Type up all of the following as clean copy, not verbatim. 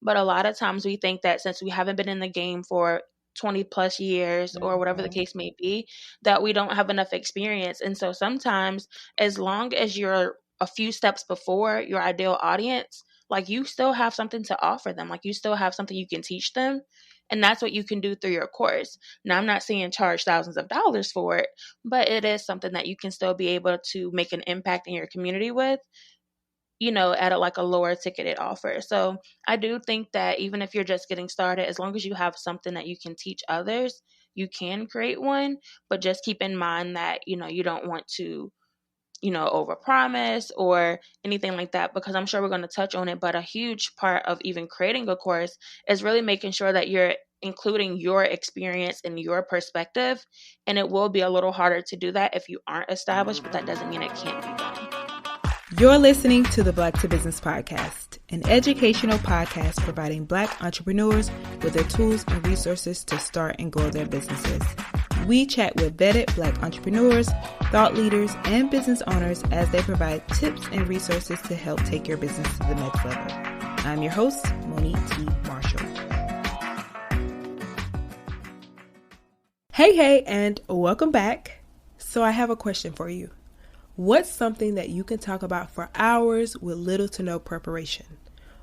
But a lot of times we think that since we haven't been in the game for 20 plus years or whatever the case may be, that we don't have enough experience. And so sometimes, as long as you're a few steps before your ideal audience, like you still have something to offer them, like you still have something you can teach them. And that's what you can do through your course. Now, I'm not saying charge thousands of dollars for it, but it is something that you can still be able to make an impact in your community with, at like a lower ticketed offer. So I do think that even if you're just getting started, as long as you have something that you can teach others, you can create one. But just keep in mind that, you don't want to, overpromise or anything like that, because I'm sure we're going to touch on it. But a huge part of even creating a course is really making sure that you're including your experience and your perspective. And it will be a little harder to do that if you aren't established, but that doesn't mean it can't be done. You're listening to the Black to Business Podcast, an educational podcast providing Black entrepreneurs with the tools and resources to start and grow their businesses. We chat with vetted Black entrepreneurs, thought leaders, and business owners as they provide tips and resources to help take your business to the next level. I'm your host, Monique T. Marshall. Hey, and welcome back. So I have a question for you. What's something that you can talk about for hours with little to no preparation?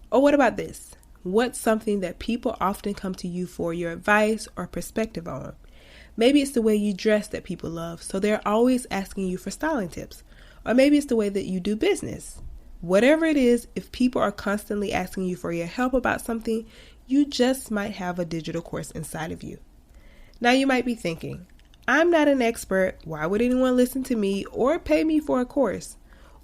Or what about this? What's something that people often come to you for your advice or perspective on? Maybe it's the way you dress that people love, so they're always asking you for styling tips. Or maybe it's the way that you do business. Whatever it is, if people are constantly asking you for your help about something, you just might have a digital course inside of you. Now you might be thinking, I'm not an expert. Why would anyone listen to me or pay me for a course?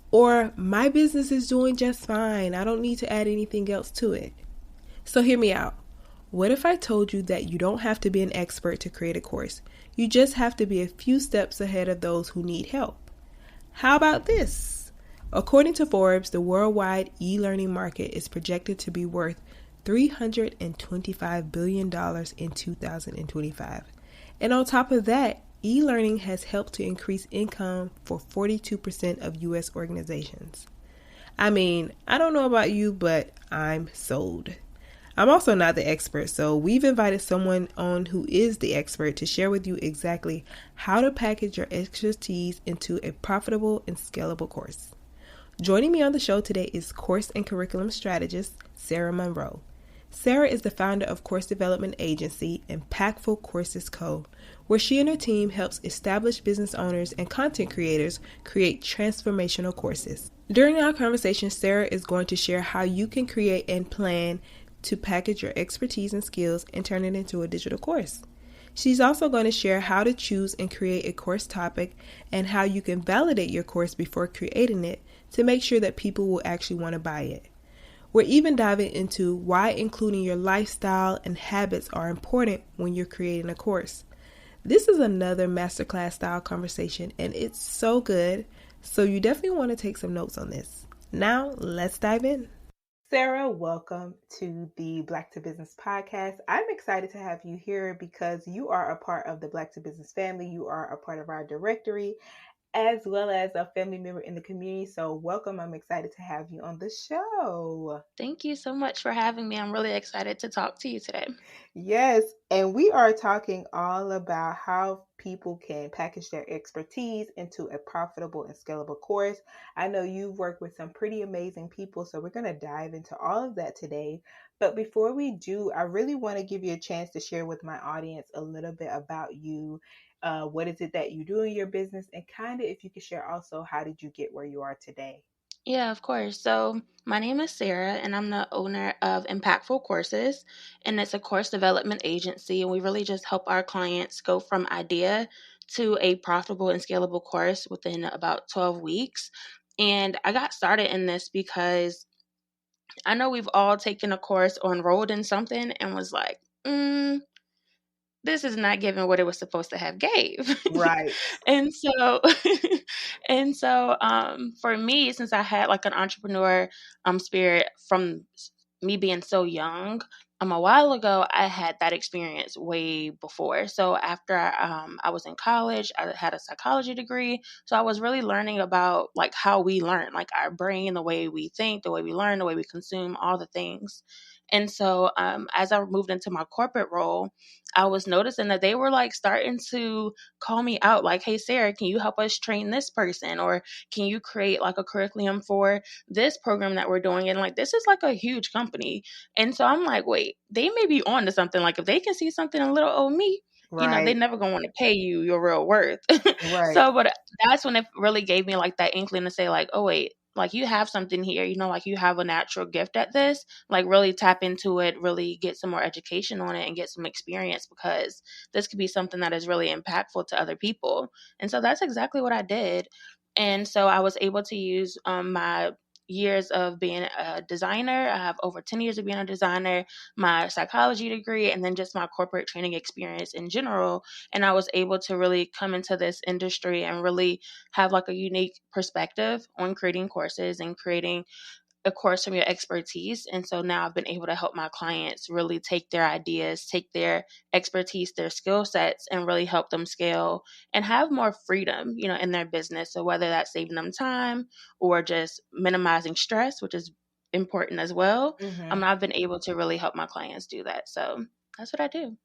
Or my business is doing just fine. I don't need to add anything else to it. So hear me out. What if I told you that you don't have to be an expert to create a course? You just have to be a few steps ahead of those who need help. How about this? According to Forbes, the worldwide e-learning market is projected to be worth $325 billion in 2025. And on top of that, e-learning has helped to increase income for 42% of U.S. organizations. I mean, I don't know about you, but I'm sold. I'm also not the expert, so we've invited someone on who is the expert to share with you exactly how to package your expertise into a profitable and scalable course. Joining me on the show today is Course and Curriculum Strategist, Sarah Monroe. Sarah is the founder of course development agency Impactful Courses Co., where she and her team helps established business owners and content creators create transformational courses. During our conversation, Sarah is going to share how you can create and plan to package your expertise and skills and turn it into a digital course. She's also going to share how to choose and create a course topic and how you can validate your course before creating it to make sure that people will actually want to buy it. We're even diving into why including your lifestyle and habits are important when you're creating a course. This is another masterclass style conversation, and it's so good, so you definitely want to take some notes on this. Now, let's dive in. Sarah, welcome to the Black to Business podcast. I'm excited to have you here because you are a part of the Black to Business family. You are a part of our directory, as well as a family member in the community. So welcome. I'm excited to have you on the show. Thank you so much for having me. I'm really excited to talk to you today. Yes, and we are talking all about how people can package their expertise into a profitable and scalable course. I know you've worked with some pretty amazing people, so we're going to dive into all of that today. But before we do, I really want to give you a chance to share with my audience a little bit about you. What is it that you do in your business? And kind of if you could share also, how did you get where you are today? Yeah, of course. So my name is Sarah, and I'm the owner of Impactful Courses, and it's a course development agency, and we really just help our clients go from idea to a profitable and scalable course within about 12 weeks. And I got started in this because I know we've all taken a course or enrolled in something and was like, this is not giving what it was supposed to have gave. Right. and so for me, since I had like an entrepreneur spirit from me being so young, a while ago, I had that experience way before. So after I was in college, I had a psychology degree. So I was really learning about like how we learn, like our brain, the way we think, the way we learn, the way we consume, all the things. And so as I moved into my corporate role, I was noticing that they were like starting to call me out like, hey, Sarah, can you help us train this person? Or can you create like a curriculum for this program that we're doing? And like, this is like a huge company. And so I'm like, wait, they may be on to something. Like if they can see something in little old me, they Right. never gonna want to pay you your real worth. Right. So, but that's when it really gave me like that inkling to say like, oh wait, like you have something here, like you have a natural gift at this, like really tap into it, really get some more education on it and get some experience because this could be something that is really impactful to other people. And so that's exactly what I did. And so I was able to use my years of being a designer. I have over 10 years of being a designer, my psychology degree, and then just my corporate training experience in general. And I was able to really come into this industry and really have like a unique perspective on creating courses and creating a course from your expertise. And so now I've been able to help my clients really take their ideas, take their expertise, their skill sets, and really help them scale and have more freedom, in their business. So whether that's saving them time or just minimizing stress, which is important as well, Mm-hmm. I've been able to really help my clients do that. So that's what I do.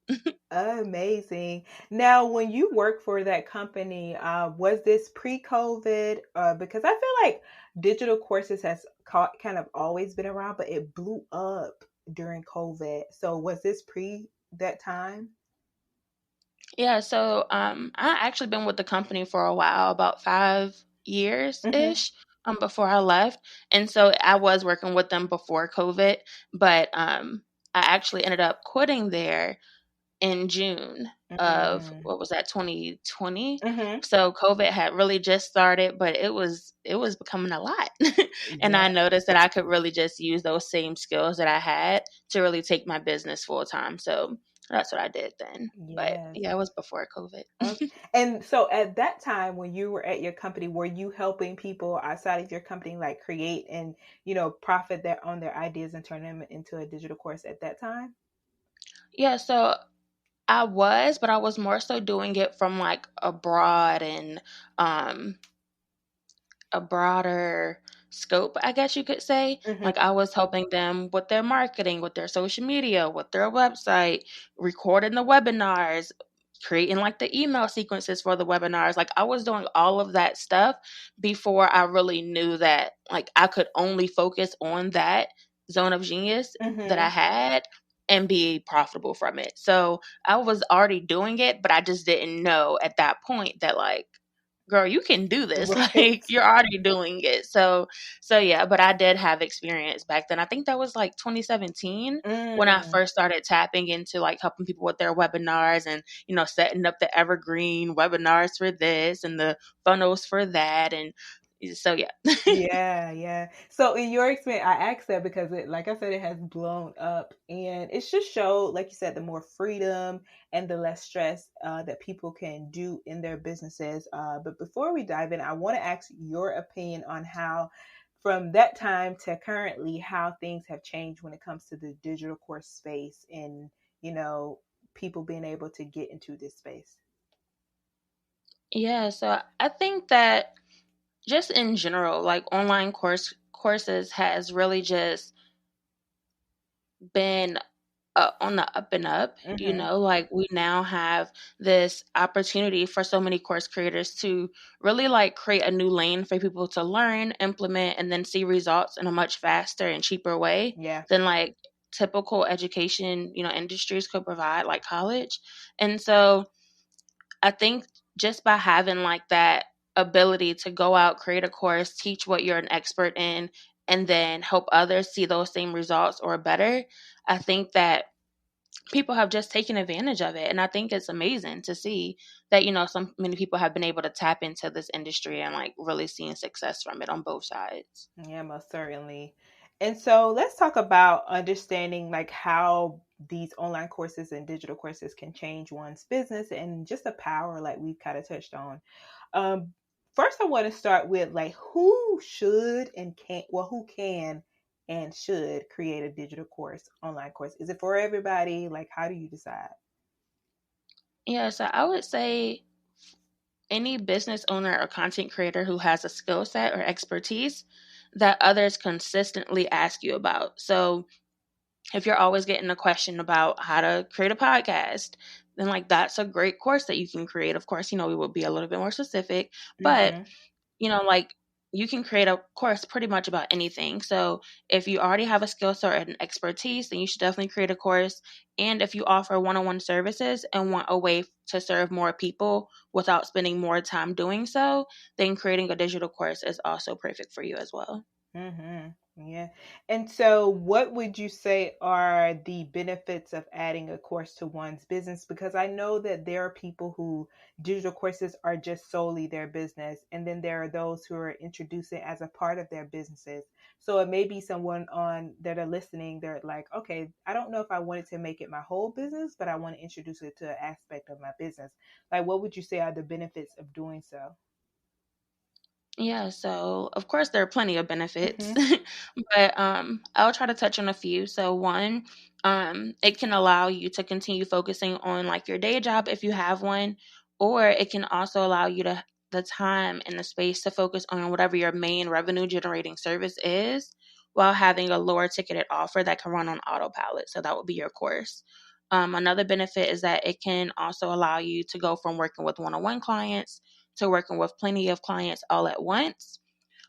Amazing. Now, when you work for that company, was this pre-COVID? Because I feel like digital courses has kind of always been around, but it blew up during COVID. So was this pre that time? Yeah, so I actually been with the company for a while, about 5 years Mm-hmm. ish, before I left, and so I was working with them before COVID, but I actually ended up quitting there in June of Mm-hmm. what was that 2020. Mm-hmm. So COVID had really just started, but it was becoming a lot, and Yeah. I noticed that I could really just use those same skills that I had to really take my business full time. So that's what I did then. But Yes. yeah, it was before COVID. Okay. And so at that time when you were at your company, were you helping people outside of your company like create and, profit their on their ideas and turn them into a digital course at that time? Yeah, so I was, but I was more so doing it from like abroad and um a broader scope, I guess you could say. Mm-hmm. Like I was helping them with their marketing, with their social media, with their website, recording the webinars, creating like the email sequences for the webinars. Like I was doing all of that stuff before I really knew that like I could only focus on that zone of genius that I Mm-hmm. had and be profitable from it. So I was already doing it, but I just didn't know at that point that like girl, you can do this. Right. Like you're already doing it. So yeah, but I did have experience back then. I think that was like 2017 when I Mm. first started tapping into like helping people with their webinars and, setting up the evergreen webinars for this and the funnels for that. And so yeah. Yeah, yeah. So in your experience, I asked that because like I said, it has blown up and it's just showed, like you said, the more freedom and the less stress that people can do in their businesses. But before we dive in, I want to ask your opinion on how, from that time to currently, how things have changed when it comes to the digital course space and, you know, people being able to get into this space. Yeah, so I think that just in general, like online courses has really just been on the up and up, Mm-hmm. like we now have this opportunity for so many course creators to really like create a new lane for people to learn, implement, and then see results in a much faster and cheaper way Yeah. than like typical education, industries could provide, like college. And so I think just by having like that ability to go out, create a course, teach what you're an expert in, and then help others see those same results or better, I think that people have just taken advantage of it. And I think it's amazing to see that, so many people have been able to tap into this industry and like really seeing success from it on both sides. Yeah, most certainly. And so let's talk about understanding like how these online courses and digital courses can change one's business and just the power like we've kind of touched on. Um, First I want to start with like who should and can who can and should create a digital course, online course. Is it for everybody? Like how do you decide? Yeah, so I would say any business owner or content creator who has a skill set or expertise that others consistently ask you about. So if you're always getting a question about how to create a podcast, then like that's a great course that you can create. Of course, we will be a little bit more specific, but Mm-hmm. like you can create a course pretty much about anything. So if you already have a skill set or an expertise, then you should definitely create a course. And if you offer one-on-one services and want a way to serve more people without spending more time doing so, then creating a digital course is also perfect for you as well. Mm-hmm. Yeah. And so, what would you say are the benefits of adding a course to one's business? Because I know that there are people who digital courses are just solely their business, and then there are those who are introducing as a part of their businesses. So it may be someone on that are listening. They're like, okay, I don't know if I wanted to make it my whole business, but I want to introduce it to an aspect of my business. Like, what would you say are the benefits of doing so? Yeah, so of course there are plenty of benefits, Mm-hmm. but I'll try to touch on a few. So one, it can allow you to continue focusing on like your day job if you have one, or it can also allow you to the time and the space to focus on whatever your main revenue generating service is, while having a lower ticketed offer that can run on autopilot. So that would be your course. Another benefit is that it can also allow you to go from working with one-on-one clients to working with plenty of clients all at once.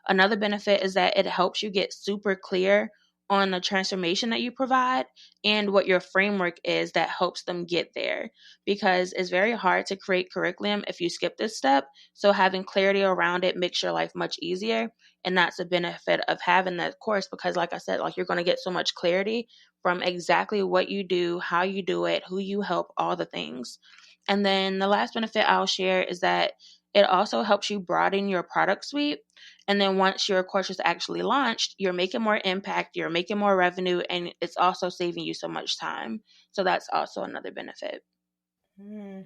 Another benefit is that it helps you get super clear on the transformation that you provide and what your framework is that helps them get there, because it's very hard to create curriculum if you skip this step. So having clarity around it makes your life much easier. And that's a benefit of having that course, because like I said, like you're going to get so much clarity from exactly what you do, how you do it, who you help, all the things. And then the last benefit I'll share is that it also helps you broaden your product suite. And then once your course is actually launched, you're making more impact, you're making more revenue, and it's also saving you so much time. So that's also another benefit. Mm.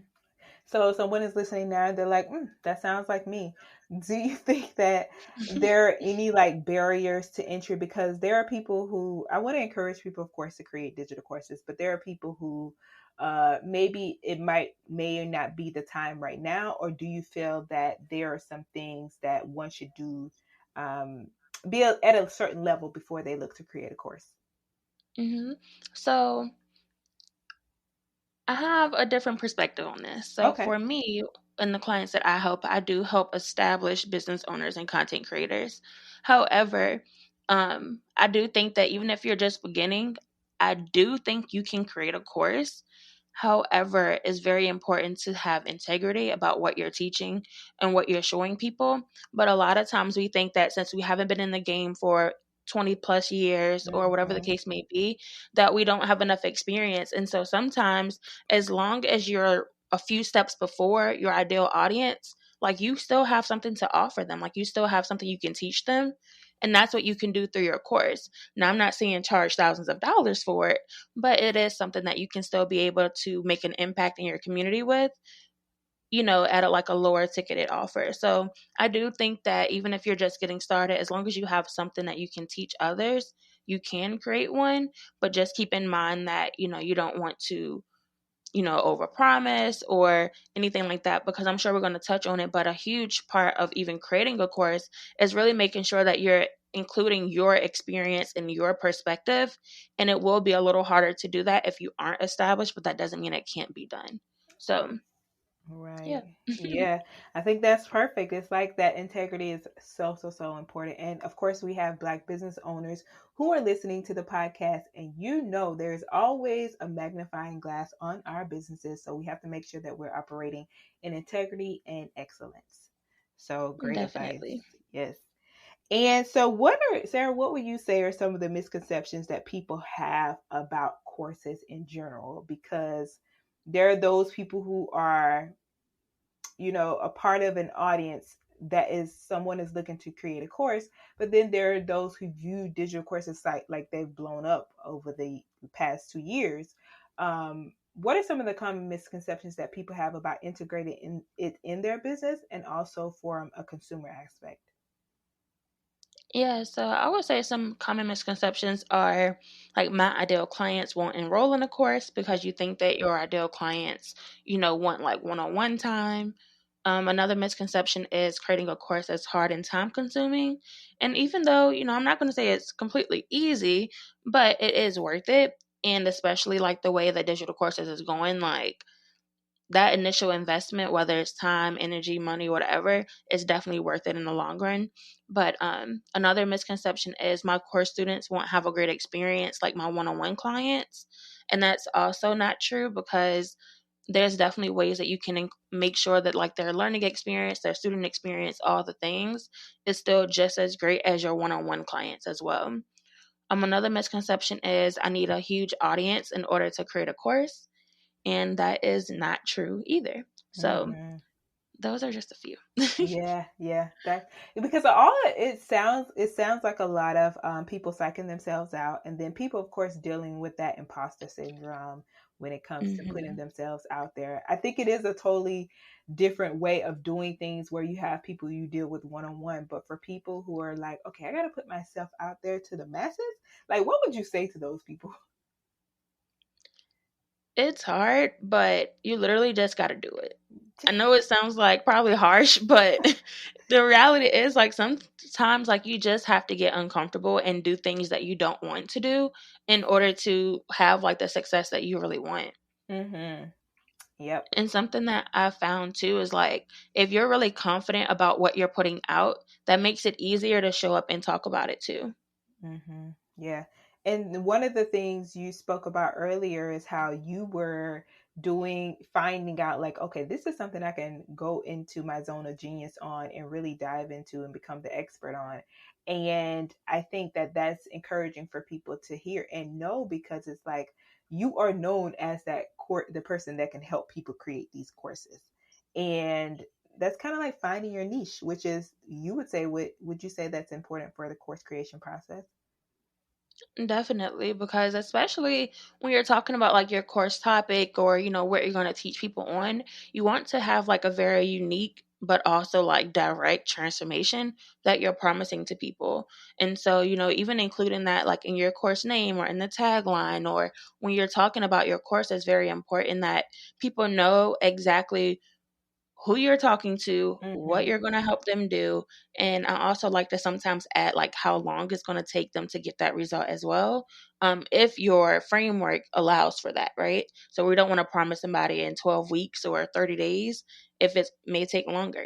So someone is listening now, they're like, that sounds like me. Do you think that there are any like barriers to entry? Because there are people who I want to encourage people, of course, to create digital courses, but there are people who maybe it may or not be the time right now, or do you feel that there are some things that one should do um, at a certain level before they look to create a course? So I have a different perspective on this. So Okay. for me and the clients that I do help establish business owners and content creators. However, I do think that even if you're just beginning, I do think you can create a course. However, it's very important to have integrity about what you're teaching and what you're showing people. But a lot of times we think that since we haven't been in the game for 20 plus years or whatever the Hmm. case may be, that we don't have enough experience. And so sometimes, as long as you're a few steps before your ideal audience, like you still have something to offer them, like you still have something you can teach them. And that's what you can do through your course. Now, I'm not saying charge thousands of dollars for it, but it is something that you can still be able to make an impact in your community with, at like a lower ticketed offer. So I do think that even if you're just getting started, as long as you have something that you can teach others, you can create one. But just keep in mind that, you don't want to overpromise or anything like that, because I'm sure we're going to touch on it. But a huge part of even creating a course is really making sure that you're including your experience and your perspective. And it will be a little harder to do that if you aren't established, but that doesn't mean it can't be done. So, yeah. Right. Yeah. I think that's perfect. It's like that integrity is so, so, so important. And of course, we have Black business owners who are listening to the podcast, and there's always a magnifying glass on our businesses. So we have to make sure that we're operating in integrity and excellence. So great advice. Definitely. Yes. And so, Sarah, what would you say are some of the misconceptions that people have about courses in general? Because there are those people who are a part of an audience that is someone is looking to create a course, but then there are those who view digital courses like they've blown up over the past 2 years. What are some of the common misconceptions that people have about integrating it in their business and also from a consumer aspect? Yeah, so I would say some common misconceptions are like my ideal clients won't enroll in a course because you think that your ideal clients, want like one-on-one time. Another misconception is creating a course that's hard and time consuming. And even though, I'm not going to say it's completely easy, but it is worth it. And especially like the way that digital courses is going, like that initial investment, whether it's time, energy, money, whatever, is definitely worth it in the long run. But another misconception is my course students won't have a great experience like my one-on-one clients. And that's also not true, because there's definitely ways that you can make sure that like their learning experience, their student experience, all the things is still just as great as your one-on-one clients as well. Another misconception is I need a huge audience in order to create a course, and that is not true either. So Mm-hmm. those are just a few. Yeah, yeah. That because all it sounds like a lot of people psyching themselves out, and then people, of course, dealing with that imposter syndrome when it comes to putting Hmm. themselves out there. I think it is a totally different way of doing things where you have people you deal with one on one, but for people who are like, okay, I got to put myself out there to the masses, like, what would you say to those people? It's hard, but you literally just got to do it. I know it sounds like probably harsh, but the reality is like sometimes like you just have to get uncomfortable and do things that you don't want to do in order to have like the success that you really want. Mm-hmm. Yep. And something that I found too is like if you're really confident about what you're putting out, that makes it easier to show up and talk about it too. Mm-hmm. Yeah. And one of the things you spoke about earlier is how you were finding out, like, okay, this is something I can go into my zone of genius on and really dive into and become the expert on. And I think that that's encouraging for people to hear and know, because it's like you are known as the person that can help people create these courses. And that's kind of like finding your niche, which is, you would say, would you say that's important for the course creation process? Definitely, because especially when you're talking about like your course topic or, what you're going to teach people on, you want to have like a very unique but also like direct transformation that you're promising to people. And so, even including that like in your course name or in the tagline or when you're talking about your course is very important that people know exactly who you're talking to, what Mm-hmm. you're going to help them do. And I also like to sometimes add like how long it's going to take them to get that result as well. If your framework allows for that, right? So we don't want to promise somebody in 12 weeks or 30 days if it may take longer.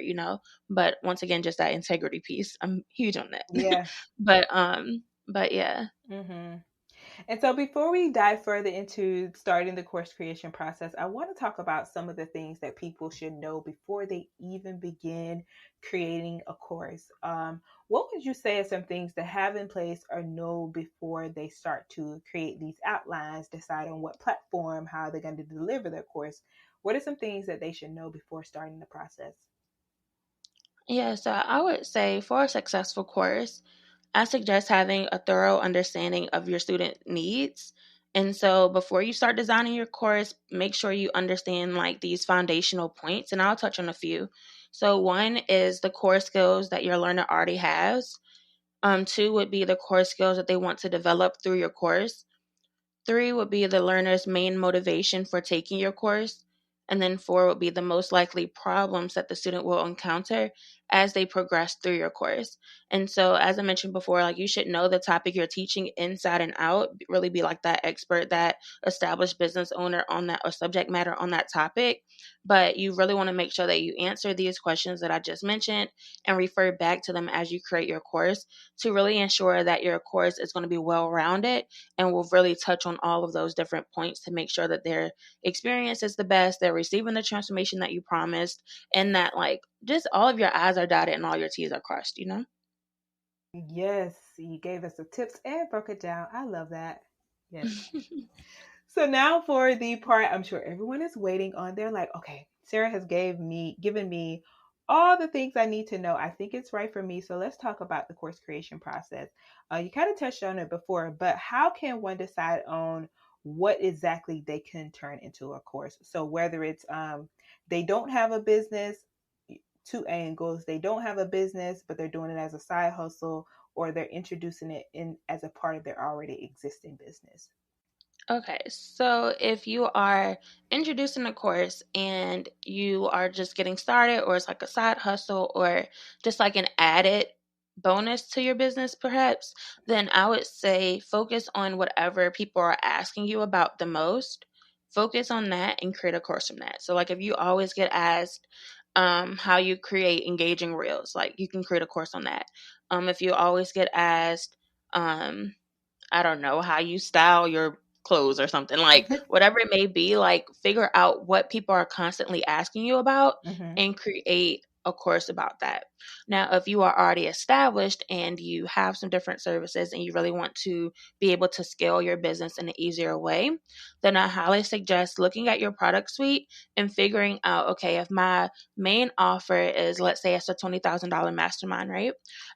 But once again, just that integrity piece. I'm huge on that. Yeah. but yeah. Mm-hmm. And so before we dive further into starting the course creation process, I want to talk about some of the things that people should know before they even begin creating a course. What would you say are some things to have in place or know before they start to create these outlines, decide on what platform, how they're going to deliver their course? What are some things that they should know before starting the process? Yeah, so I would say for a successful course, I suggest having a thorough understanding of your student needs. And so before you start designing your course, make sure you understand like these foundational points, and I'll touch on a few. So one is the core skills that your learner already has. Two would be the core skills that they want to develop through your course. Three would be the learner's main motivation for taking your course. And then four would be the most likely problems that the student will encounter as they progress through your course. And so, as I mentioned before, like you should know the topic you're teaching inside and out, really be like that expert, that established business owner on that or subject matter on that topic. But you really want to make sure that you answer these questions that I just mentioned and refer back to them as you create your course to really ensure that your course is going to be well rounded and we'll really touch on all of those different points to make sure that their experience is the best, they're receiving the transformation that you promised, and that like just all of your I's are dotted and all your T's are crossed. Yes, you gave us the tips and broke it down. I love that. Yes. So now for the part I'm sure everyone is waiting on. They're like, okay, Sarah has given me all the things I need to know. I think it's right for me. So let's talk about the course creation process. You kind of touched on it before, but how can one decide on what exactly they can turn into a course? So whether it's they don't have a business, two angles, they don't have a business, but they're doing it as a side hustle, or they're introducing it in as a part of their already existing business. Okay, so if you are introducing a course and you are just getting started, or it's like a side hustle, or just like an added bonus to your business perhaps, then I would say focus on whatever people are asking you about the most. Focus on that and create a course from that. So like if you always get asked how you create engaging reels, like you can create a course on that. If you always get asked um I don't know, how you style your clothes or something, like whatever it may be, like figure out what people are constantly asking you about Mm-hmm. and create a course about that. Now, if you are already established and you have some different services and you really want to be able to scale your business in an easier way, then I highly suggest looking at your product suite and figuring out, okay, if my main offer is, let's say it's a $20,000 mastermind, right?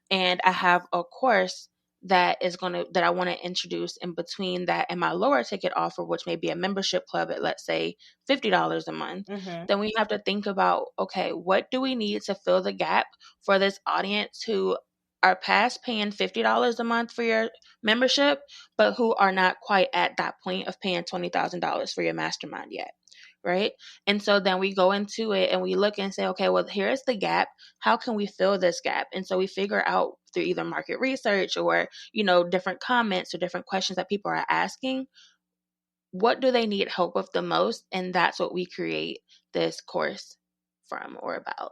And I have a course that I want to introduce in between that and my lower ticket offer, which may be a membership club at, let's say, $50 a month, Mm-hmm. then we have to think about, okay, what do we need to fill the gap for this audience who are past paying $50 a month for your membership, but who are not quite at that point of paying $20,000 for your mastermind yet. Right. And so then we go into it and we look and say, okay, well, here's the gap. How can we fill this gap? And so we figure out through either market research or, different comments or different questions that people are asking, what do they need help with the most? And that's what we create this course from or about.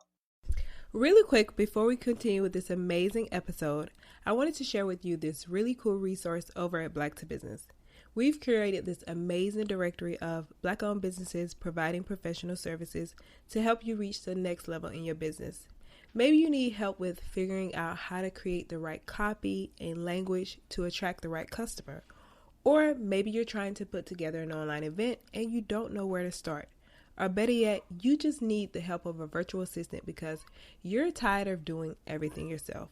Really quick, before we continue with this amazing episode, I wanted to share with you this really cool resource over at Black to Business. We've curated this amazing directory of Black-owned businesses providing professional services to help you reach the next level in your business. Maybe you need help with figuring out how to create the right copy and language to attract the right customer. Or maybe you're trying to put together an online event and you don't know where to start. Or better yet, you just need the help of a virtual assistant because you're tired of doing everything yourself.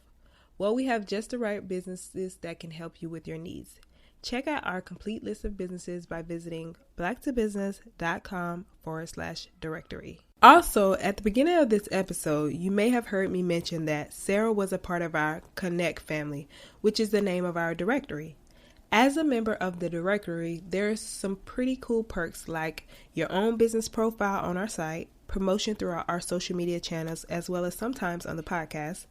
Well, we have just the right businesses that can help you with your needs. Check out our complete list of businesses by visiting blacktobusiness.com/directory. Also, at the beginning of this episode, you may have heard me mention that Sarah was a part of our Connect family, which is the name of our directory. As a member of the directory, there's some pretty cool perks like your own business profile on our site, promotion throughout our social media channels, as well as sometimes on the podcast,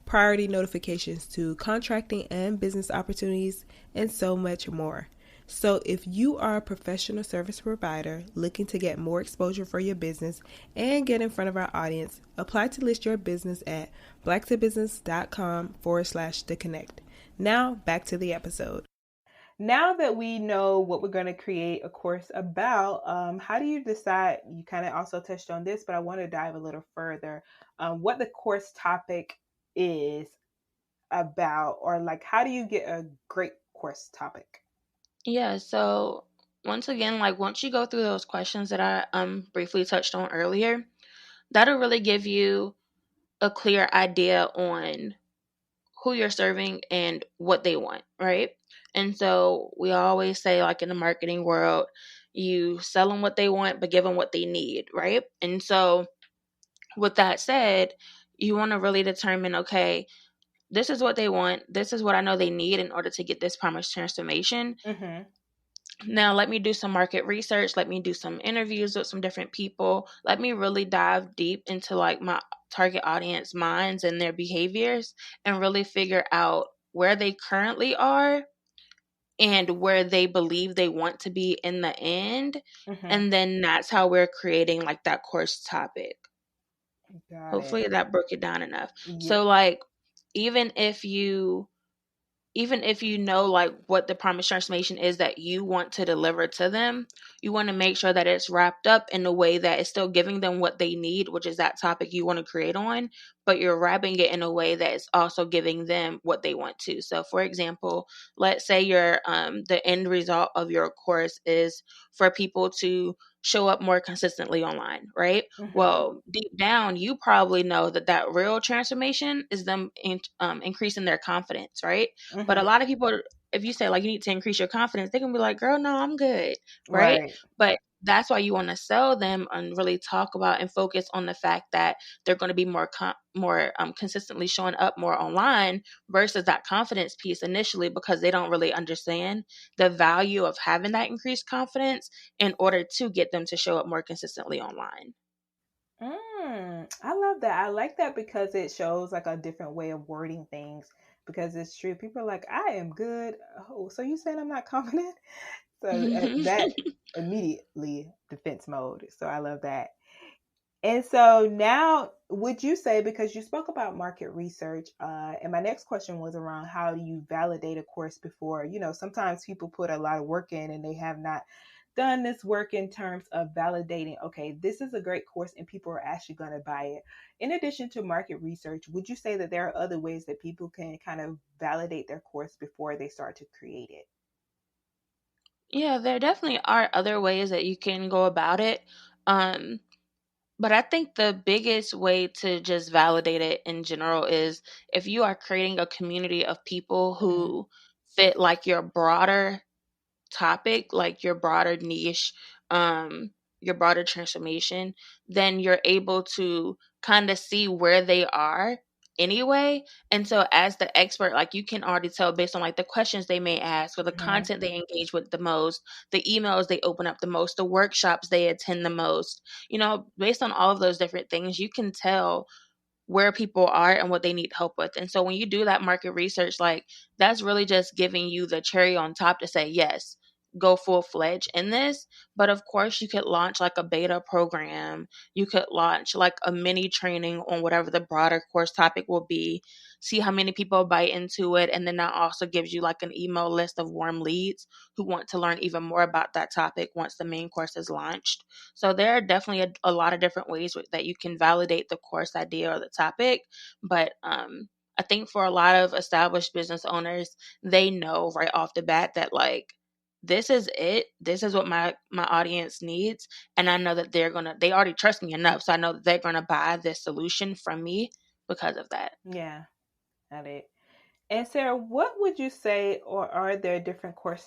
priority notifications to contracting and business opportunities, and so much more. So if you are a professional service provider looking to get more exposure for your business and get in front of our audience, apply to list your business at blacktobusiness.com/theconnect. Now back to the episode. Now that we know what we're going to create a course about, how do you decide? You kind of also touched on this, but I want to dive a little further. What the course topic is about, or like, how do you get a great course topic? Yeah, so once again, like once you go through those questions that I briefly touched on earlier, that'll really give you a clear idea on who you're serving and what they want, right? And so we always say, like in the marketing world, you sell them what they want, but give them what they need, right? And so with that said, you want to really determine, okay, this is what they want. This is what I know they need in order to get this promised transformation. Mm-hmm. Now, let me do some market research. Let me do some interviews with some different people. Let me really dive deep into like my target audience minds and their behaviors and really figure out where they currently are and where they believe they want to be in the end. Mm-hmm. And then that's how we're creating like that course topic. Got it. Hopefully that broke it down enough. Yeah. So like even if you know like what the promise transformation is that you want to deliver to them, you want to make sure that it's wrapped up in a way that is still giving them what they need, which is that topic you want to create on, but you're wrapping it in a way that is also giving them what they want to. So for example, let's say your the end result of your course is for people to show up more consistently online, right? Mm-hmm. Well, deep down, you probably know that that real transformation is them increasing their confidence, right? But a Mm-hmm. lot of people, if you say like you need to increase your confidence, they can be like, girl, no, I'm good. Right. Right. But that's why you want to sell them and really talk about and focus on the fact that they're going to be more consistently showing up more online versus that confidence piece initially, because they don't really understand the value of having that increased confidence in order to get them to show up more consistently online. I love that. I like that because it shows like a different way of wording things. Because it's true. People are like, I am good. Oh, so you saying I'm not confident? So that immediately defense mode. So I love that. And so now, would you say, because you spoke about market research, and my next question was around how do you validate a course before, sometimes people put a lot of work in and they have not done this work in terms of validating, okay, this is a great course and people are actually going to buy it. In addition to market research, would you say that there are other ways that people can kind of validate their course before they start to create it? Yeah, there definitely are other ways that you can go about it. Um, but I think the biggest way to just validate it in general is if you are creating a community of people Mm-hmm. who fit like your broader topic, like your broader niche, um, your broader transformation, then you're able to kind of see where they are anyway. And so as the expert, like you can already tell based on like the questions they may ask or the Mm-hmm. content they engage with the most, the emails they open up the most, the workshops they attend the most, based on all of those different things, you can tell where people are and what they need help with. And so when you do that market research, like that's really just giving you the cherry on top to say, yes, go full fledged in this. But of course, you could launch like a beta program. You could launch like a mini training on whatever the broader course topic will be, see how many people bite into it. And then that also gives you like an email list of warm leads who want to learn even more about that topic once the main course is launched. So there are definitely a lot of different ways that you can validate the course idea or the topic. But I think for a lot of established business owners, they know right off the bat that like this is it. This is what my audience needs, and I know that they already trust me enough, so I know that they're gonna buy this solution from me because of that. Yeah, got it. And Sarah, what would you say, or are there different course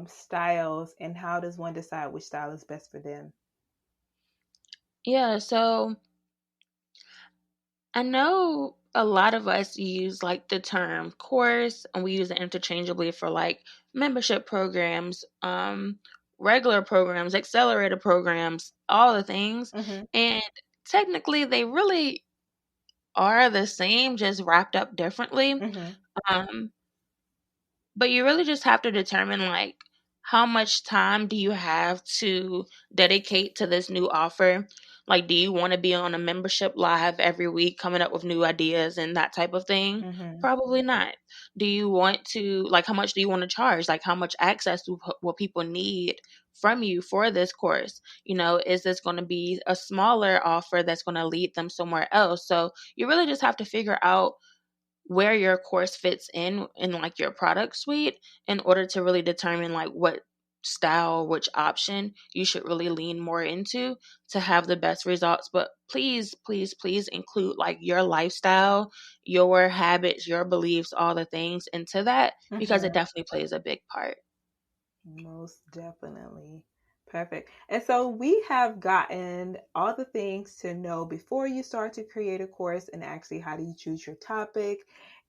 styles, and how does one decide which style is best for them? Yeah, so I know a lot of us use like the term course and we use it interchangeably for like membership programs, regular programs, accelerator programs, all the things. Mm-hmm. And technically they really are the same, just wrapped up differently. Mm-hmm. Um, but you really just have to determine like how much time do you have to dedicate to this new offer? Like, do you want to be on a membership live every week coming up with new ideas and that type of thing? Mm-hmm. Probably not. Do you want to, like, how much do you want to charge? Like, how much access will people need from you for this course? Is this going to be a smaller offer that's going to lead them somewhere else? So you really just have to figure out where your course fits in like your product suite in order to really determine like what style, which option you should really lean more into to have the best results. But please, please, please include like your lifestyle, your habits, your beliefs, all the things into that because it Mm-hmm. definitely plays a big part. Most definitely. Perfect. And so we have gotten all the things to know before you start to create a course, and actually how do you choose your topic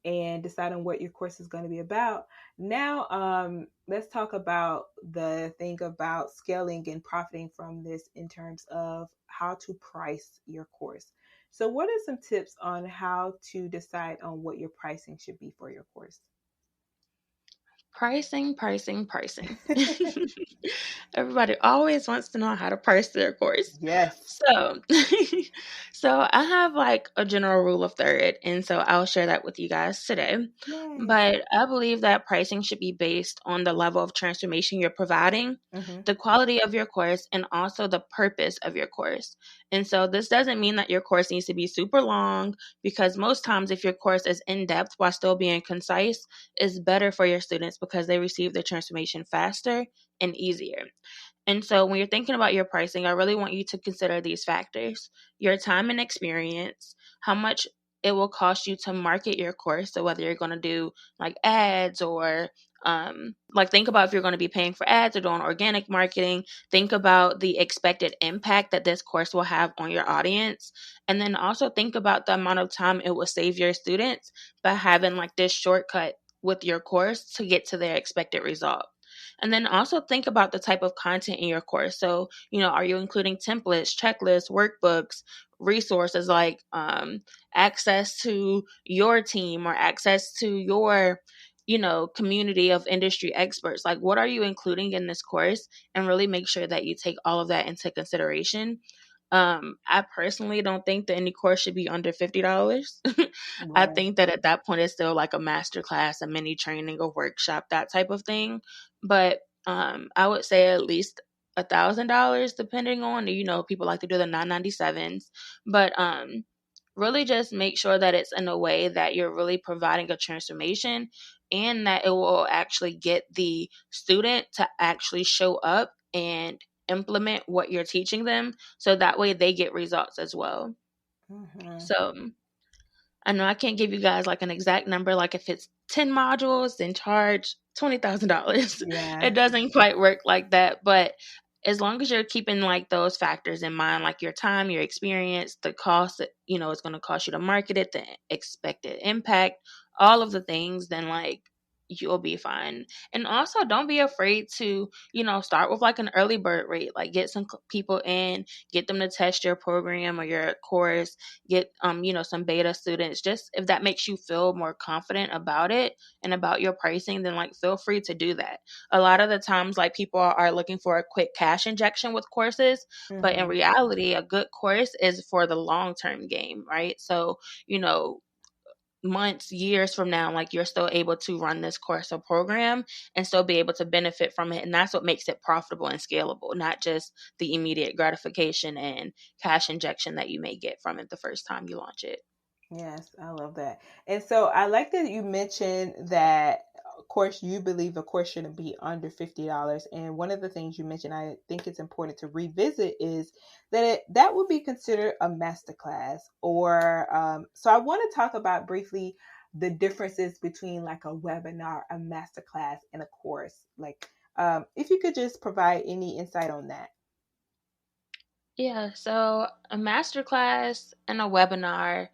and decide on what your course is going to be about. Now, let's talk about the thing about scaling and profiting from this in terms of how to price your course. So what are some tips on how to decide on what your pricing should be for your course? Pricing, pricing, pricing. Everybody always wants to know how to price their course. Yes. So, so I have like a general rule of third, and so I'll share that with you guys today. Yay. But I believe that pricing should be based on the level of transformation you're providing, Mm-hmm. the quality of your course, and also the purpose of your course. And so this doesn't mean that your course needs to be super long, because most times if your course is in depth while still being concise, is better for your students because they receive the transformation faster and easier. And so when you're thinking about your pricing, I really want you to consider these factors: your time and experience, how much it will cost you to market your course. So whether you're going to do like ads or like think about if you're going to be paying for ads or doing organic marketing, think about the expected impact that this course will have on your audience. And then also think about the amount of time it will save your students by having like this shortcut with your course to get to their expected result. And then also think about the type of content in your course. So, are you including templates, checklists, workbooks, resources like access to your team or access to your community of industry experts? Like, what are you including in this course? And really make sure that you take all of that into consideration. I personally don't think that any course should be under $50. I Right. think that at that point it's still like a master class, a mini training, a workshop, that type of thing. But I would say at least $1,000, depending on, people like to do the 997s. But really just make sure that it's in a way that you're really providing a transformation, and that it will actually get the student to actually show up and implement what you're teaching them, so that way they get results as well. Mm-hmm. So I know I can't give you guys like an exact number, like if it's 10 modules, then charge $20,000. Yeah. It doesn't quite work like that. But as long as you're keeping like those factors in mind, like your time, your experience, the cost that, it's going to cost you to market it, the expected impact, all of the things, then like you'll be fine. And also don't be afraid to, start with like an early bird rate, like get some people in, get them to test your program or your course, get some beta students. Just if that makes you feel more confident about it and about your pricing, then like feel free to do that. A lot of the times like people are looking for a quick cash injection with courses, but in Mm-hmm. reality a good course is for the long term game, right? So months, years from now, like you're still able to run this course or program and still be able to benefit from it. And that's what makes it profitable and scalable, not just the immediate gratification and cash injection that you may get from it the first time you launch it. Yes, I love that. And so I like that you mentioned that, of course, you believe a course shouldn't be under $50. And one of the things you mentioned, I think it's important to revisit, is that that would be considered a masterclass. Or so I want to talk about briefly the differences between like a webinar, a masterclass, and a course. Like, if you could just provide any insight on that. Yeah, so a masterclass and a webinar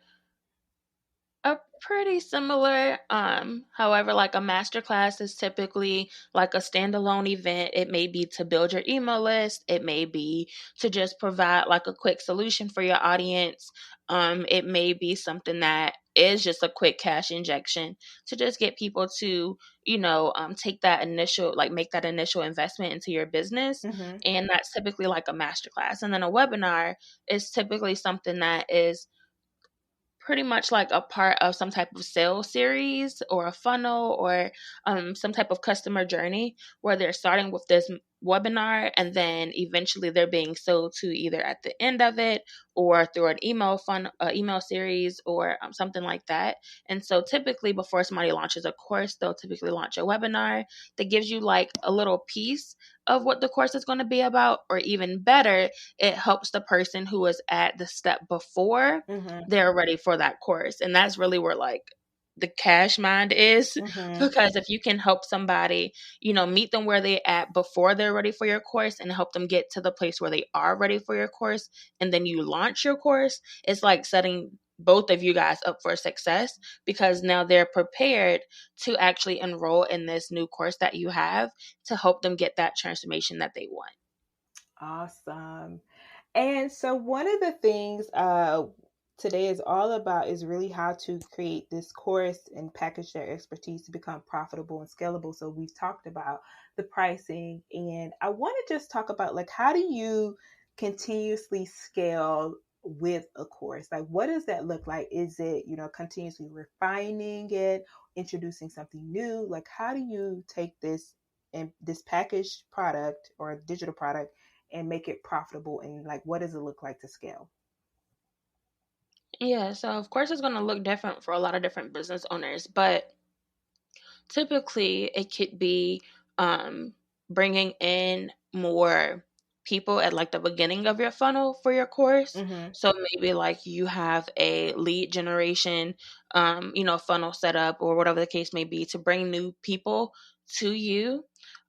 are pretty similar. However, like a masterclass is typically like a standalone event. It may be to build your email list. It may be to just provide like a quick solution for your audience. It may be something that is just a quick cash injection to just get people to, take that initial, like make that initial investment into your business. Mm-hmm. And that's typically like a masterclass. And then a webinar is typically something that is pretty much like a part of some type of sales series or a funnel or some type of customer journey where they're starting with this webinar and then eventually they're being sold to either at the end of it or through an email series or something like that. And so typically before somebody launches a course, they'll typically launch a webinar that gives you like a little piece of what the course is going to be about, or even better, it helps the person who is at the step before Mm-hmm. they're ready for that course. And that's really where like the cash mind is. Mm-hmm. Because if you can help somebody, meet them where they at before they're ready for your course and help them get to the place where they are ready for your course, and then you launch your course, it's like setting both of you guys up for success, because now they're prepared to actually enroll in this new course that you have to help them get that transformation that they want. Awesome. And so one of the things today is all about is really how to create this course and package their expertise to become profitable and scalable. So we've talked about the pricing, and I want to just talk about like how do you continuously scale with a course? Like what does that look like? Is it, continuously refining it, introducing something new? Like how do you take this and this packaged product or digital product and make it profitable, and like what does it look like to scale? Yeah, so of course it's going to look different for a lot of different business owners, but typically it could be um, bringing in more people at like the beginning of your funnel for your course. Mm-hmm. So maybe like you have a lead generation, funnel set up or whatever the case may be to bring new people to you.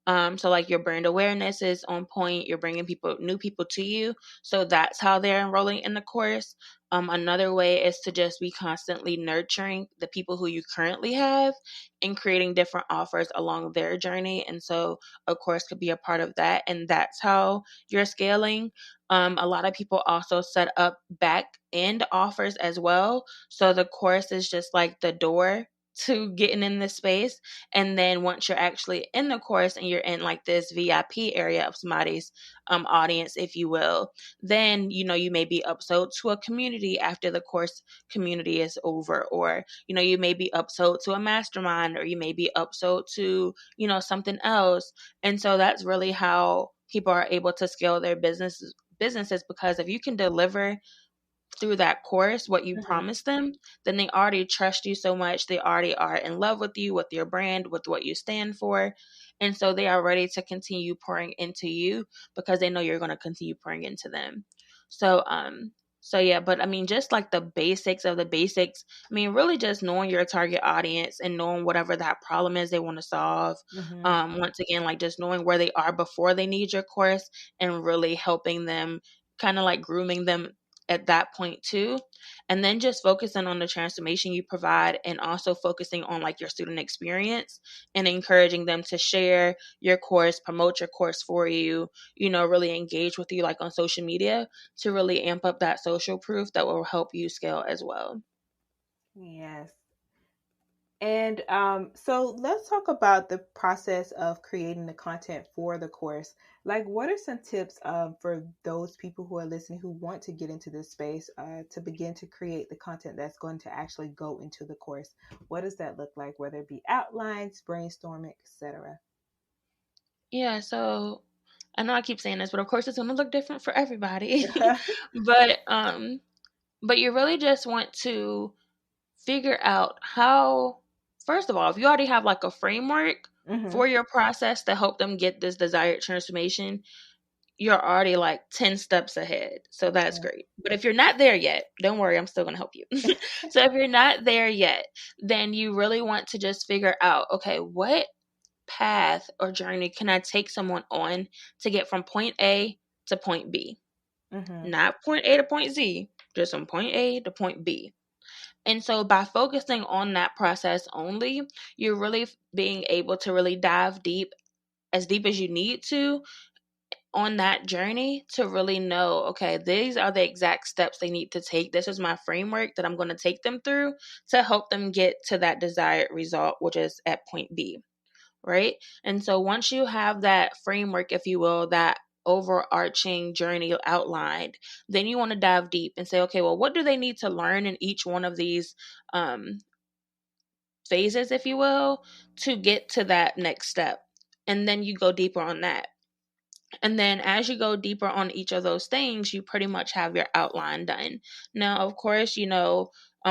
So like your brand awareness is on point. You're bringing new people to you. So that's how they're enrolling in the course. Another way is to just be constantly nurturing the people who you currently have and creating different offers along their journey. And so a course could be a part of that. And that's how you're scaling. A lot of people also set up back end offers as well. So the course is just like the door to getting in this space. And then once you're actually in the course and you're in like this VIP area of somebody's audience, if you will, then you may be upsold to a community after the course community is over, or you may be upsold to a mastermind, or you may be upsold to something else. And so that's really how people are able to scale their businesses, because if you can deliver through that course what you Mm-hmm. promised them, then they already trust you so much. They already are in love with you, with your brand, with what you stand for. And so they are ready to continue pouring into you because they know you're going to continue pouring into them. So, yeah, but I mean, just like the basics of the basics, I mean, really just knowing your target audience and knowing whatever that problem is they want to solve. Mm-hmm. Once again, like just knowing where they are before they need your course and really helping them, kind of like grooming them at that point too. And then just focusing on the transformation you provide, and also focusing on like your student experience and encouraging them to share your course, promote your course for you, really engage with you like on social media to really amp up that social proof that will help you scale as well. Yes. And so let's talk about the process of creating the content for the course. Like, what are some tips for those people who are listening who want to get into this space to begin to create the content that's going to actually go into the course? What does that look like, whether it be outlines, brainstorming, etc.? Yeah, so I know I keep saying this, but of course it's going to look different for everybody. but but you really just want to figure out how, first of all, if you already have like a framework Mm-hmm. for your process to help them get this desired transformation, you're already like 10 steps ahead. So that's great. But if you're not there yet, don't worry, I'm still going to help you. So if you're not there yet, then you really want to just figure out, okay, what path or journey can I take someone on to get from point A to point B? Mm-hmm. Not point A to point Z, just from point A to point B. And so by focusing on that process only, you're really being able to really dive deep as you need to on that journey to really know, okay, these are the exact steps they need to take. This is my framework that I'm going to take them through to help them get to that desired result, which is at point B, right? And so once you have that framework, if you will, that overarching journey outlined, then you want to dive deep and say, okay, well, what do they need to learn in each one of these um, phases, if you will, to get to that next step? And then you go deeper on that. And then as you go deeper on each of those things, you pretty much have your outline done. Now, of course,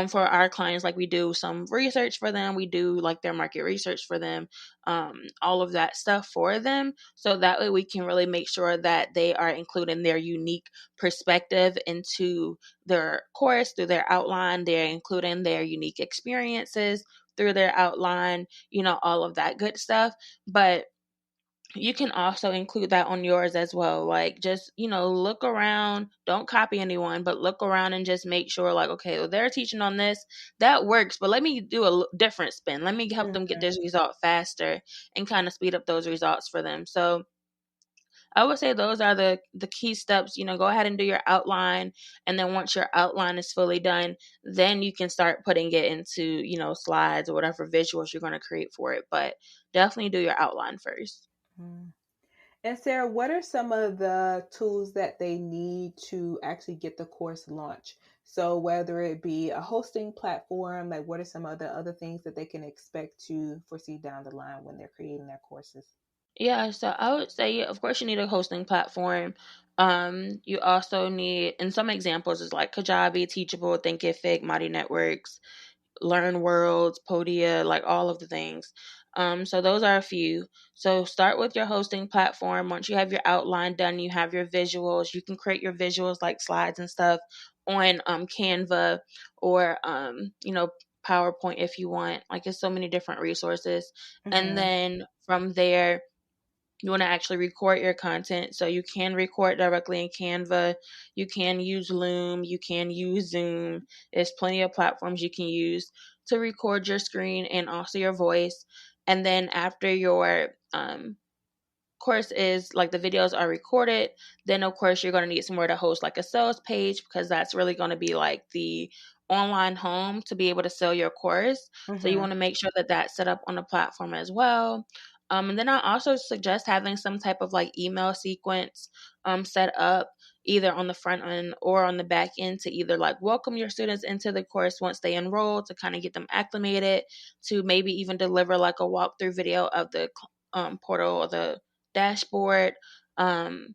for our clients, like we do some research for them, we do like their market research for them, all of that stuff for them. So that way we can really make sure that they are including their unique perspective into their course through their outline. They're including their unique experiences through their outline, all of that good stuff. But you can also include that on yours as well. Like, just, look around, don't copy anyone, but look around and just make sure, like, okay, well, they're teaching on this, that works, but let me do a different spin. Let me help them get Mm-hmm. this result faster and kind of speed up those results for them. So I would say those are the key steps. Go ahead and do your outline. And then once your outline is fully done, then you can start putting it into, slides or whatever visuals you're going to create for it. But definitely do your outline first. Mm-hmm. And Sarah, what are some of the tools that they need to actually get the course launched? So whether it be a hosting platform, like what are some of the other things that they can expect to foresee down the line when they're creating their courses? Yeah, so I would say, of course, you need a hosting platform. You also need, and some examples is like Kajabi, Teachable, Thinkific, Mighty Networks, Learn Worlds, Podia, like all of the things. So those are a few. So start with your hosting platform. Once you have your outline done, you have your visuals. You can create your visuals like slides and stuff on Canva or PowerPoint if you want. Like, there's so many different resources. And Mm-hmm. then from there, You want to actually record your content. So you can record directly in Canva. You can use Loom. You can use Zoom. There's plenty of platforms you can use to record your screen and also your voice. And then after your course is like the videos are recorded, then of course you're going to need somewhere to host like a sales page, because that's really going to be like the online home to be able to sell your course. So you Mm-hmm. want to make sure that that's set up on the platform as well. And then I also suggest having some type of like email sequence set up either on the front end or on the back end to either like welcome your students into the course once they enroll, to kind of get them acclimated, to maybe even deliver like a walkthrough video of the portal or the dashboard. Um,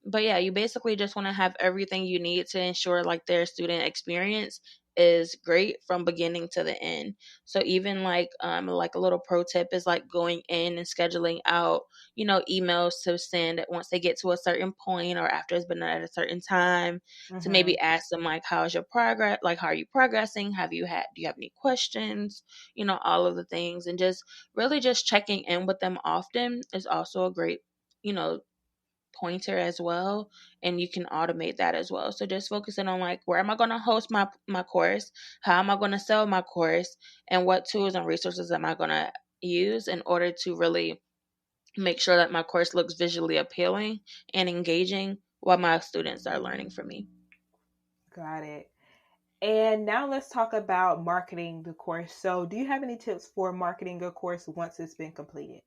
but yeah, you basically just want to have everything you need to ensure like their student experience is great from beginning to the end. So even like a little pro tip is like going in and scheduling out, emails to send once they get to a certain point or after it's been at a certain time, to Mm-hmm. maybe ask them like, how's your progress, like how are you progressing, do you have any questions, all of the things. And just really just checking in with them often is also a great, you know pointer as well. And you can automate that as well. So just focusing on like, where am I going to host my course, how am I going to sell my course, and what tools and resources am I going to use in order to really make sure that my course looks visually appealing and engaging while my students are learning from me. Got it. And now let's talk about marketing the course. So, do you have any tips for marketing a course once it's been completed?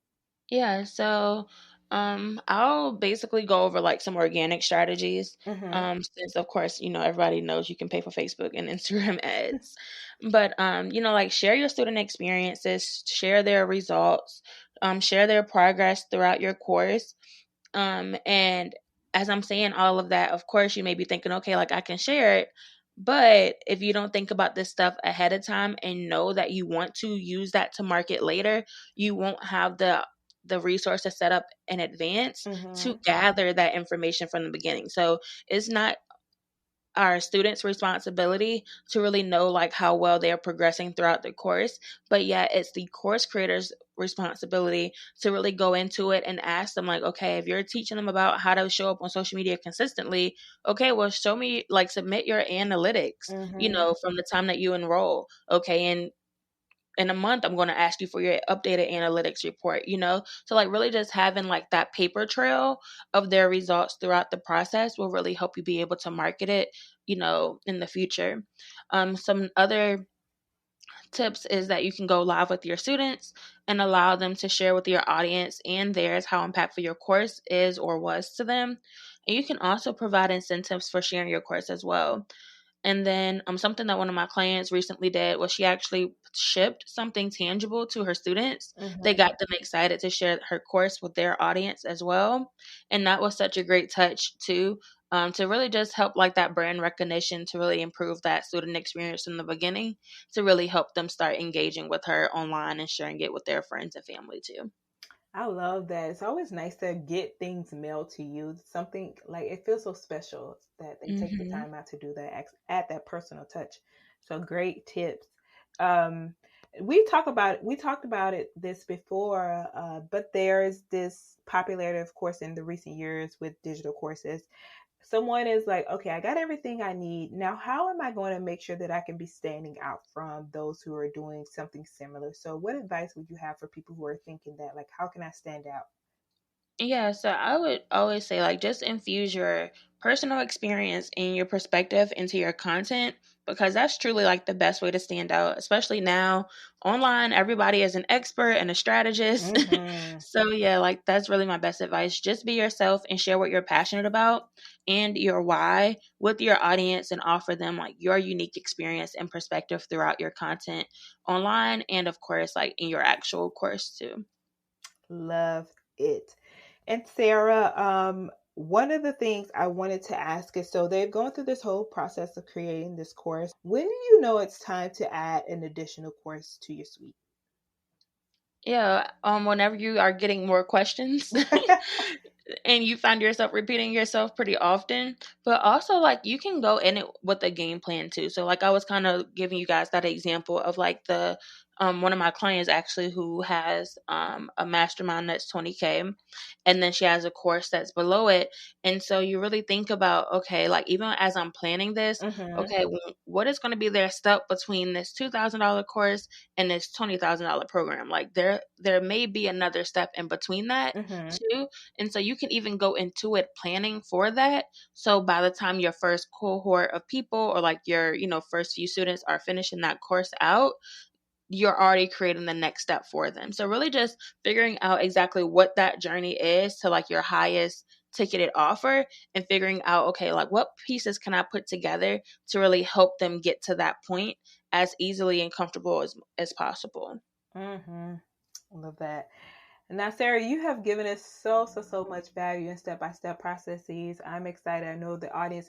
Yeah, so I'll basically go over like some organic strategies. Mm-hmm. Since of course, everybody knows you can pay for Facebook and Instagram ads. But like share your student experiences, share their results, share their progress throughout your course. And as I'm saying all of that, of course, you may be thinking, okay, like I can share it. But if you don't think about this stuff ahead of time and know that you want to use that to market later, you won't have the resources set up in advance to Mm-hmm. gather that information from the beginning. So it's not our students' responsibility to really know like how well they're progressing throughout the course, but yeah, it's the course creator's responsibility to really go into it and ask them like, okay, if you're teaching them about how to show up on social media consistently, okay, well, show me, like, submit your analytics, Mm-hmm. from the time that you enroll. Okay, and in a month I'm going to ask you for your updated analytics report, so like really just having like that paper trail of their results throughout the process will really help you be able to market it, in the future. Some other tips is that you can go live with your students and allow them to share with your audience and theirs how impactful your course is or was to them. And you can also provide incentives for sharing your course as well. And then something that one of my clients recently did was she actually shipped something tangible to her students. They Mm-hmm. got them excited to share her course with their audience as well. And that was such a great touch too, to really just help like that brand recognition, to really improve that student experience in the beginning, to really help them start engaging with her online and sharing it with their friends and family too. I love that. It's always nice to get things mailed to you. Something like it feels so special that they take the Hmm. time out to do that, add that personal touch. So great tips. Um, we talked about it this before, but there's this popularity, of course, in the recent years with digital courses. Someone is like, okay, I got everything I need. Now, how am I going to make sure that I can be standing out from those who are doing something similar? So, what advice would you have for people who are thinking that, like, how can I stand out? Yeah, so I would always say like just infuse your personal experience and your perspective into your content, because that's truly like the best way to stand out, especially now online. Everybody is an expert and a strategist. Mm-hmm. So yeah, like that's really my best advice. Just be yourself and share what you're passionate about and your why with your audience, and offer them like your unique experience and perspective throughout your content online, and of course like in your actual course too. Love it. And Sarah, one of the things I wanted to ask is, so they've gone through this whole process of creating this course. When do you know it's time to add an additional course to your suite? Yeah, whenever you are getting more questions and you find yourself repeating yourself pretty often, but also like you can go in it with a game plan too. So like I was kind of giving you guys that example of like the one of my clients actually who has a mastermind that's 20K, and then she has a course that's below it. And so you really think about, okay, like even as I'm planning this, Mm-hmm. okay, what is going to be their step between this $2,000 course and this $20,000 program? Like there may be another step in between that Mm-hmm. too. And so you can even go into it planning for that. So by the time your first cohort of people, or like your, first few students are finishing that course out, you're already creating the next step for them. So really just figuring out exactly what that journey is to like your highest ticketed offer, and figuring out, okay, like what pieces can I put together to really help them get to that point as easily and comfortable as possible. Mm-hmm. I love that. Now, Sarah, you have given us so much value in step-by-step processes. I'm excited. I know the audience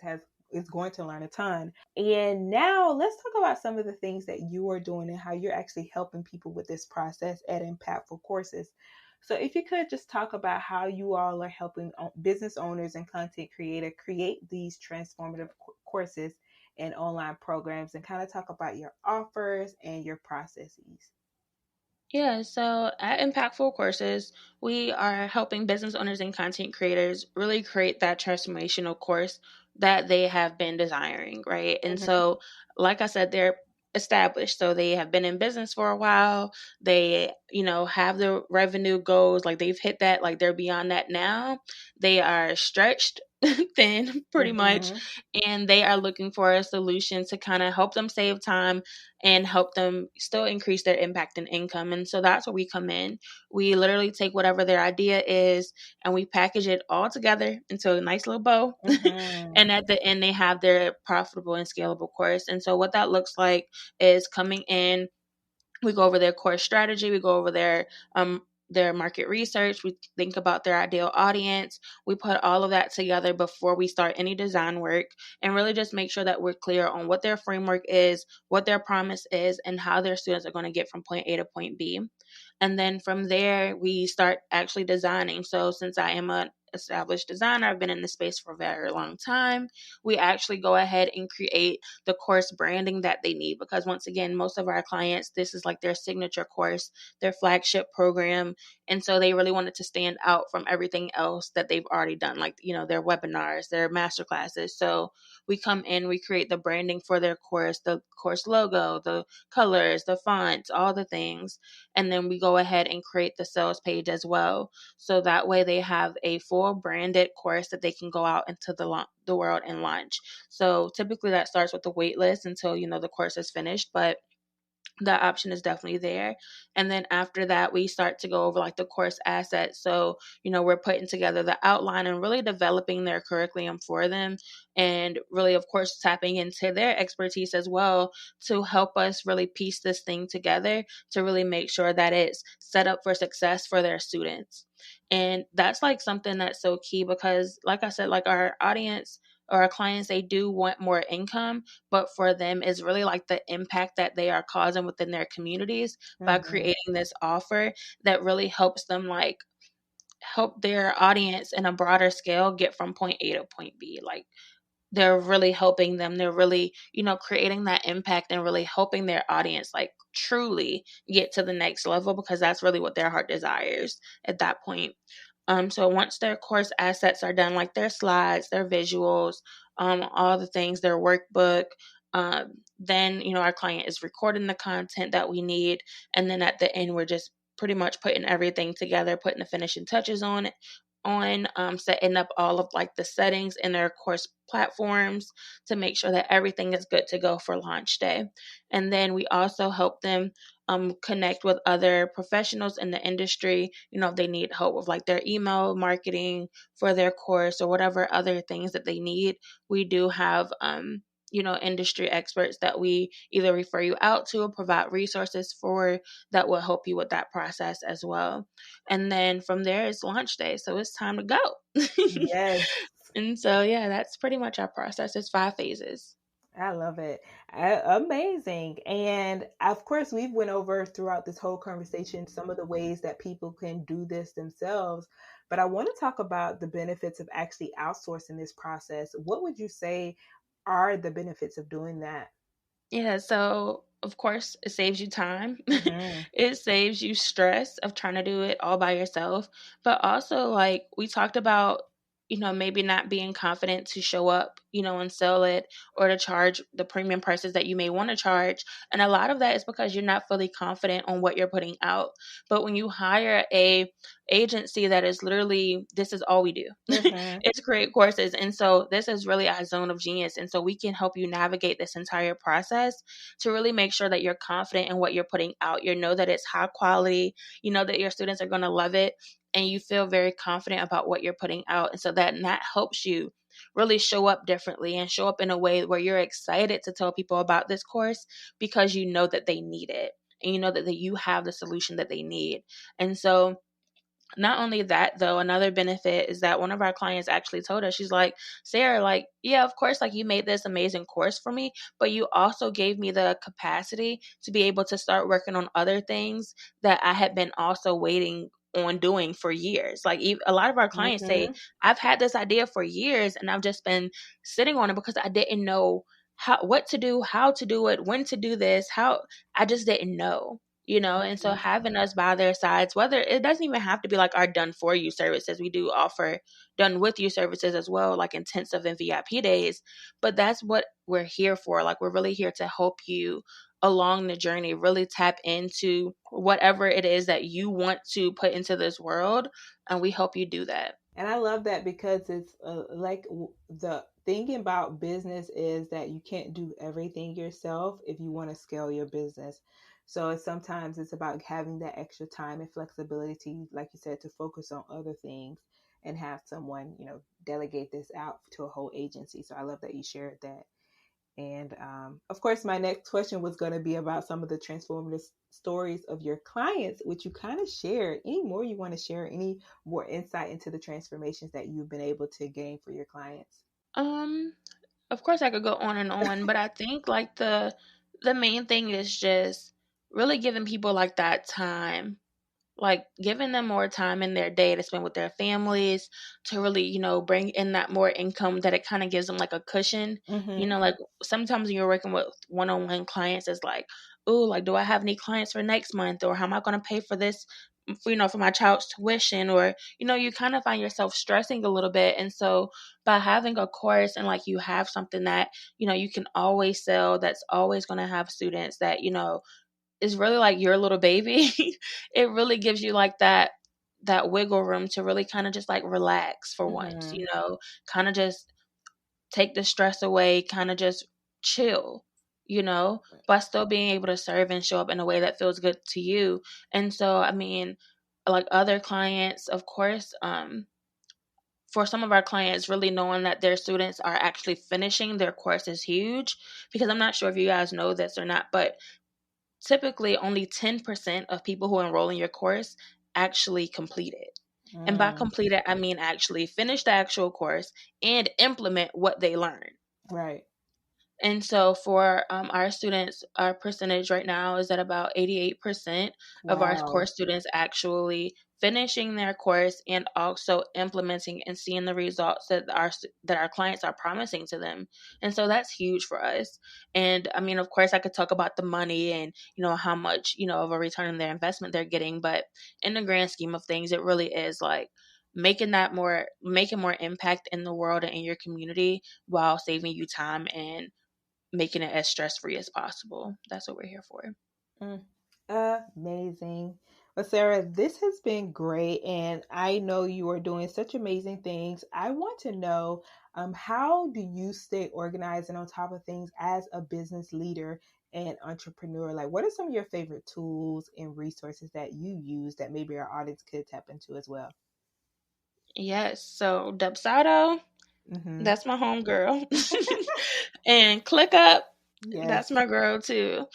is going to learn a ton. And now let's talk about some of the things that you are doing and how you're actually helping people with this process at Impactful Courses. So if you could just talk about how you all are helping business owners and content create these transformative courses and online programs, and kind of talk about your offers and your processes. Yeah, so at Impactful Courses, we are helping business owners and content creators really create that transformational course that they have been desiring, right? And Mm-hmm. so, like I said, they're established. So they have been in business for a while. They, have the revenue goals, like they've hit that, like they're beyond that now. They are stretched thin pretty much, Mm-hmm. and they are looking for a solution to kind of help them save time and help them still increase their impact and income. And so that's where we come in. We literally take whatever their idea is and we package it all together into a nice little bow. Mm-hmm. And at the end, they have their profitable and scalable course. And so what that looks like is coming in, we go over their course strategy, we go over their market research, we think about their ideal audience, we put all of that together before we start any design work, and really just make sure that we're clear on what their framework is, what their promise is, and how their students are going to get from point A to point B. And then from there, we start actually designing. So since I am an established designer, I've been in the space for a very long time, we actually go ahead and create the course branding that they need, because once again, most of our clients, this is like their signature course, their flagship program. And so they really want it to stand out from everything else that they've already done, like, their webinars, their master classes. So we come in, we create the branding for their course, the course logo, the colors, the fonts, all the things. And then we go ahead and create the sales page as well. So that way they have a full branded course that they can go out into the world and launch. So typically that starts with the wait list until, the course is finished, but that option is definitely there. And then after that, we start to go over like the course assets. So, we're putting together the outline and really developing their curriculum for them. And really, of course, tapping into their expertise as well to help us really piece this thing together to really make sure that it's set up for success for their students. And that's like something that's so key because, like I said, like our audience or our clients, they do want more income, but for them is really like the impact that they are causing within their communities by Mm-hmm. creating this offer that really helps them like help their audience in a broader scale get from point A to point B. Like they're really helping them. They're really, creating that impact and really helping their audience like truly get to the next level, because that's really what their heart desires at that point. So once their course assets are done, like their slides, their visuals, all the things, their workbook, then, our client is recording the content that we need. And then at the end, we're just pretty much putting everything together, putting the finishing touches on it, setting up all of like the settings in their course platforms to make sure that everything is good to go for launch day. And then we also help them connect with other professionals in the industry, if they need help with like their email marketing for their course or whatever other things that they need. We do have industry experts that we either refer you out to or provide resources for that will help you with that process as well. And then from there it's launch day, so it's time to go. Yes, And so yeah, that's pretty much our process. It's 5 phases. I love it. Amazing. And of course, we've went over throughout this whole conversation some of the ways that people can do this themselves. But I want to talk about the benefits of actually outsourcing this process. What would you say are the benefits of doing that? Yeah, so of course, it saves you time. Mm-hmm. It saves you stress of trying to do it all by yourself. But also, like we talked about, maybe not being confident to show up, and sell it, or to charge the premium prices that you may want to charge. And a lot of that is because you're not fully confident on what you're putting out. But when you hire a agency that is literally, this is all we do. Mm-hmm. It's create courses. And so this is really our zone of genius. And so we can help you navigate this entire process to really make sure that you're confident in what you're putting out. You know that it's high quality, you know that your students are going to love it, and you feel very confident about what you're putting out. And so that helps you really show up differently and show up in a way where you're excited to tell people about this course because you know that they need it, and you know that you have the solution that they need. And so not only that, though, another benefit is that one of our clients actually told us, she's like, Sarah, like, yeah, of course, like you made this amazing course for me, but you also gave me the capacity to be able to start working on other things that I had been also waiting on doing for years. Like a lot of our clients say, Mm-hmm. I've had this idea for years and I've just been sitting on it because I didn't know what to do, how to do it, when to do this, how I just didn't know. And so having us by their sides, whether it doesn't even have to be like our done for you services, we do offer done with you services as well, like intensive and VIP days, but that's what we're here for. Like we're really here to help you along the journey, really tap into whatever it is that you want to put into this world, and we help you do that. And I love that because it's the thing about business is that you can't do everything yourself if you want to scale your business. So sometimes it's about having that extra time and flexibility, like you said, to focus on other things and have someone, delegate this out to a whole agency. So I love that you shared that. And of course, my next question was going to be about some of the transformative stories of your clients, which you kind of shared. Any more you want to share? Any more insight into the transformations that you've been able to gain for your clients? Um, of course I could go on and on, but I think like the main thing is just really giving people like that time, like giving them more time in their day to spend with their families, to really, bring in that more income that it kind of gives them like a cushion. Mm-hmm. Like sometimes when you're working with one-on-one clients, it's like, oh, like, do I have any clients for next month? Or how am I going to pay for this, for my child's tuition? Or, you kind of find yourself stressing a little bit. And so by having a course and like you have something that, you can always sell, that's always going to have students that, is really like your little baby. It really gives you like that wiggle room to really kind of just like relax for once, Mm-hmm. kind of just take the stress away, kind of just chill, but still being able to serve and show up in a way that feels good to you. And so, I mean, like other clients, of course, for some of our clients, really knowing that their students are actually finishing their course is huge, because I'm not sure if you guys know this or not, but typically only 10% of people who enroll in your course actually complete it. And by Mm. complete it, I mean actually finish the actual course and implement what they learn. Right. And so for our students, our percentage right now is at about 88% of our Wow. course students actually finishing their course and also implementing and seeing the results that our clients are promising to them. And so that's huge for us. And I mean, of course, I could talk about the money and how much of a return on their investment they're getting, but in the grand scheme of things, it really is like making more impact in the world and in your community while saving you time and making it as stress free as possible. That's what we're here for. Mm. Amazing. Well, Sarah, this has been great, and I know you are doing such amazing things. I want to know, how do you stay organized and on top of things as a business leader and entrepreneur? Like, what are some of your favorite tools and resources that you use that maybe our audience could tap into as well? Yes. So Dubsado, Mm-hmm. that's my home girl. And ClickUp, Yes. that's my girl too.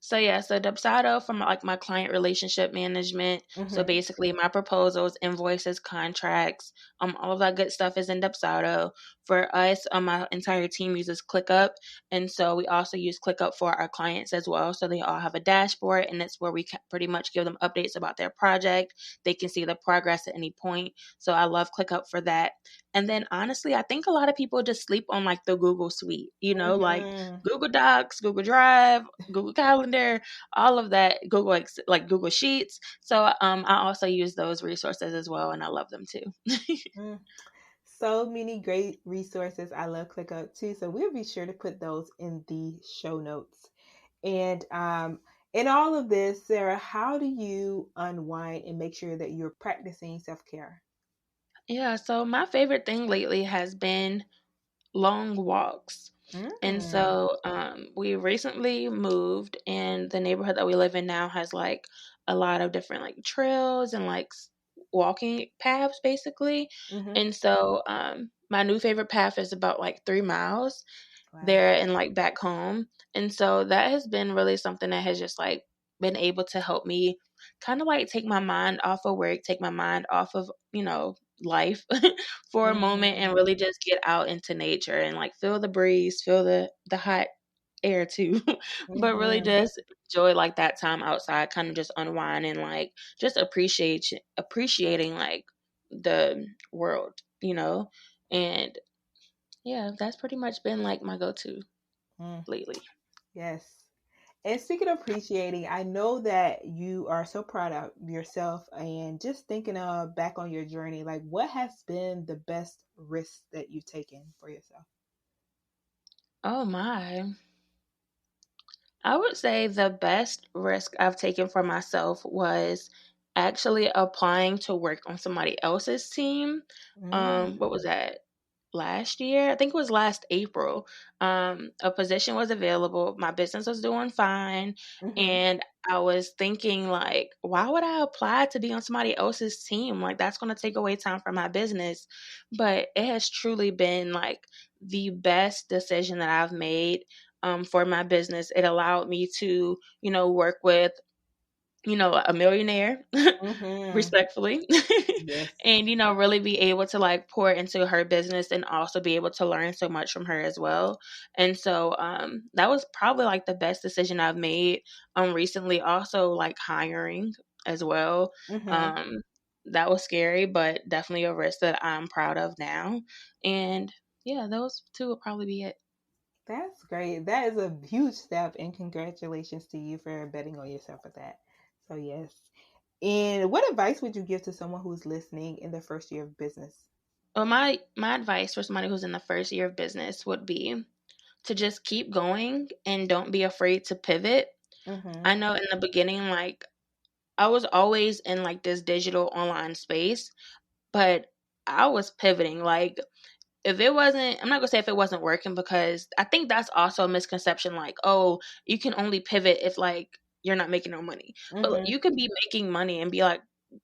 So yeah, so Dubsado from like my client relationship management. So Mm-hmm. basically my proposals, invoices, contracts, all of that good stuff is in Dubsado. For us, my entire team uses ClickUp. And so we also use ClickUp for our clients as well. So they all have a dashboard, and it's where we pretty much give them updates about their project. They can see the progress at any point. So I love ClickUp for that. And then honestly, I think a lot of people just sleep on like the Google suite, like Mm-hmm. Google Docs, Google Drive, Google Calendar, all of that, like Google Sheets. So I also use those resources as well, and I love them too. Mm. So many great resources. I love ClickUp too. So we'll be sure to put those in the show notes. And in all of this, Sarah, how do you unwind and make sure that you're practicing self care? Yeah, so my favorite thing lately has been long walks. And Mm. so we recently moved, and the neighborhood that we live in now has like a lot of different like trails and like walking paths basically. Mm-hmm. And so my new favorite path is about like 3 miles Wow. there and like back home. And so that has been really something that has just like been able to help me kind of like take my mind off of work, take my mind off of, life for a moment Mm-hmm. and really just get out into nature and like feel the breeze, feel the hot air too. But really Mm-hmm. just enjoy like that time outside, kind of just unwind and like just appreciating like the world, And yeah, that's pretty much been like my go-to Mm. lately. Yes. And speaking of appreciating, I know that you are so proud of yourself and just thinking of back on your journey, like what has been the best risk that you've taken for yourself? Oh my. I would say the best risk I've taken for myself was actually applying to work on somebody else's team. What was Mm. that? Last year, I think it was last April. A position was available. My business was doing fine. Mm-hmm. And I was thinking, like, why would I apply to be on somebody else's team? Like, that's going to take away time from my business. But it has truly been like the best decision that I've made for my business. It allowed me to, work with a millionaire, Mm-hmm. respectfully, Yes. and, really be able to like pour into her business and also be able to learn so much from her as well. And so that was probably like the best decision I've made recently. Also like hiring as well. Mm-hmm. Um, that was scary, but definitely a risk that I'm proud of now. And yeah, those two will probably be it. That's great. That is a huge step, and congratulations to you for betting on yourself with that. So, yes. And what advice would you give to someone who's listening in their first year of business? Well, my advice for somebody who's in the first year of business would be to just keep going and don't be afraid to pivot. Mm-hmm. I know in the beginning, like I was always in like this digital online space, but I was pivoting. Like if it wasn't, I'm not gonna say if it wasn't working because I think that's also a misconception. Like, oh, you can only pivot if like you're not making no money, but like, Mm-hmm. you could be making money and be like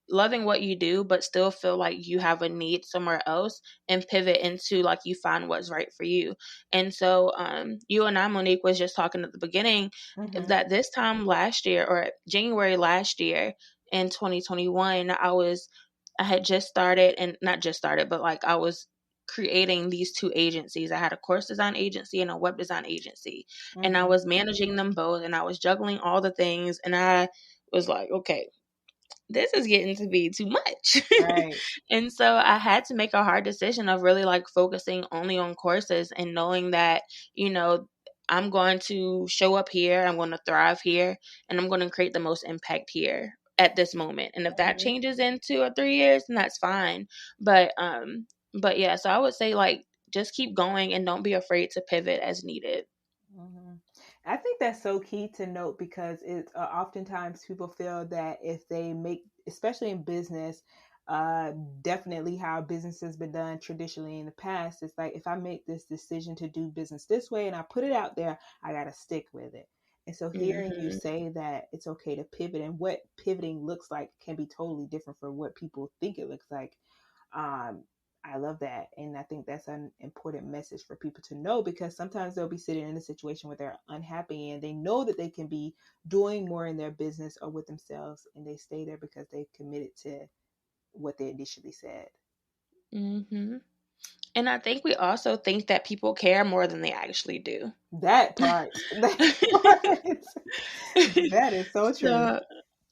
loving what you do, but still feel like you have a need somewhere else and pivot into like you find what's right for you. And so, you and I, Monique, was just talking at the beginning Mm-hmm. that this time last year or January last year in 2021, I had just started and not just started, but like I was creating these two agencies. I had a course design agency and a web design agency, and I Mm-hmm. was managing them both and I was juggling all the things. And I was like, okay, this is getting to be too much. Right. And so I had to make a hard decision of really like focusing only on courses and knowing that, I'm going to show up here, I'm going to thrive here, and I'm going to create the most impact here at this moment. And if that Mm-hmm. changes in 2 or 3 years, then that's fine. But yeah, so I would say like just keep going and don't be afraid to pivot as needed. Mhm. I think that's so key to note because it oftentimes people feel that if they make, especially in business, uh, definitely how business has been done traditionally in the past. It's like if I make this decision to do business this way and I put it out there, I got to stick with it. And so hearing you Hmm. say that it's okay to pivot and what pivoting looks like can be totally different from what people think it looks like. Um, I love that. And I think that's an important message for people to know, because sometimes they'll be sitting in a situation where they're unhappy and they know that they can be doing more in their business or with themselves, and they stay there because they've committed to what they initially said. Mm-hmm. And I think we also think that people care more than they actually do. That part. That part. That is so true. So,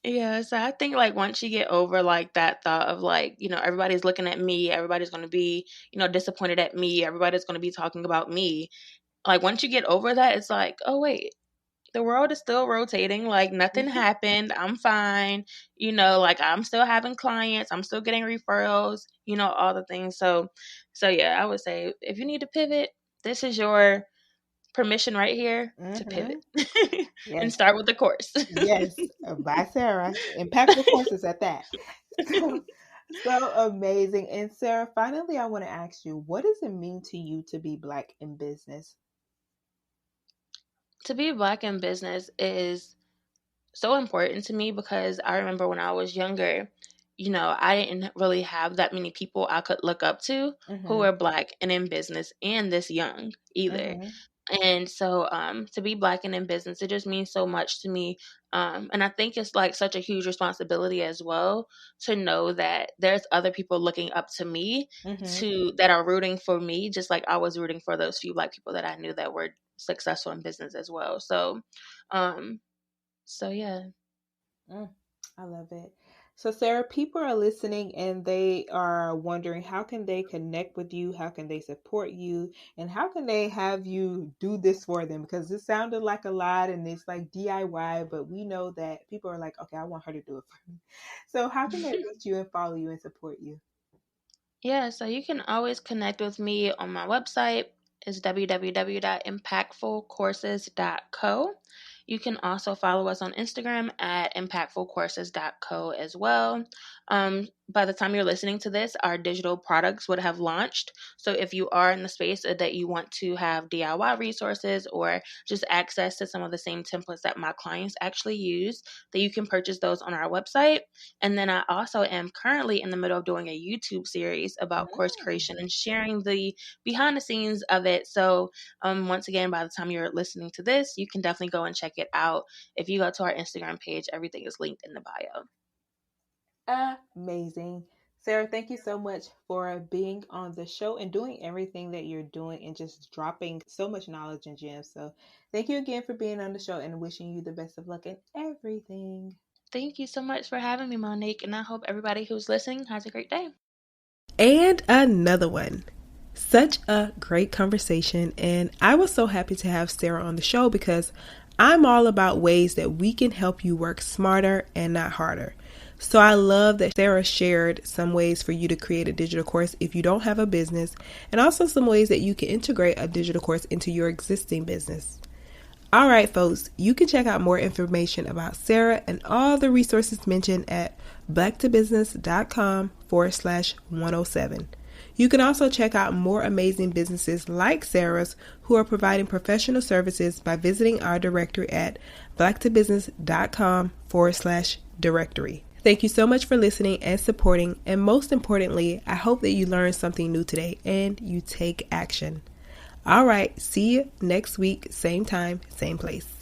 yeah, so I think like once you get over like that thought of like, everybody's looking at me, everybody's going to be, disappointed at me, everybody's going to be talking about me. Like once you get over that, it's like, oh wait, the world is still rotating. Like nothing happened. I'm fine. Like I'm still having clients. I'm still getting referrals, all the things. So yeah, I would say if you need to pivot, this is your permission right here to pivot and Yes. start with the course. Yes. By Sarah. Impactful courses at that. So, so amazing. And Sarah, finally, I want to ask you, what does it mean to you to be Black in business? To be Black in business is so important to me because I remember when I was younger, I didn't really have that many people I could look up to who Mm-hmm. were Black and in business and this young either. Mm-hmm. And so to be Black and in business, it just means so much to me. And I think it's like such a huge responsibility as well to know that there's other people looking up to me Mm-hmm. that are rooting for me, just like I was rooting for those few Black people that I knew that were successful in business as well. Um, so yeah. Mm, I love it. So, Sarah, people are listening and they are wondering, how can they connect with you? How can they support you? And how can they have you do this for them? Because it sounded like a lot and it's like DIY, but we know that people are like, okay, I want her to do it for me. So, how can they reach you and follow you and support you? Yeah, so you can always connect with me on my website. It's www.impactfulcourses.co. You can also follow us on Instagram at impactfulcourses.co as well. By the time you're listening to this, our digital products would have launched. So if you are in the space that you want to have DIY resources or just access to some of the same templates that my clients actually use, that you can purchase those on our website. And then I also am currently in the middle of doing a YouTube series about course Mm. creation and sharing the behind the scenes of it. So, once again, by the time you're listening to this, you can definitely go and check it out. If you go to our Instagram page, everything is linked in the bio. Amazing. Sarah, thank you so much for being on the show and doing everything that you're doing and just dropping so much knowledge and gems. So, thank you again for being on the show and wishing you the best of luck in everything. Thank you so much for having me, Monique, and I hope everybody who's listening has a great day. And another one. Such a great conversation. And I was so happy to have Sarah on the show because I'm all about ways that we can help you work smarter and not harder. So I love that Sarah shared some ways for you to create a digital course if you don't have a business, and also some ways that you can integrate a digital course into your existing business. All right, folks, you can check out more information about Sarah and all the resources mentioned at blacktobusiness.com/107. You can also check out more amazing businesses like Sarah's who are providing professional services by visiting our directory at blacktobusiness.com/directory. Thank you so much for listening and supporting, and most importantly, I hope that you learned something new today and you take action. All right, see you next week, same time, same place.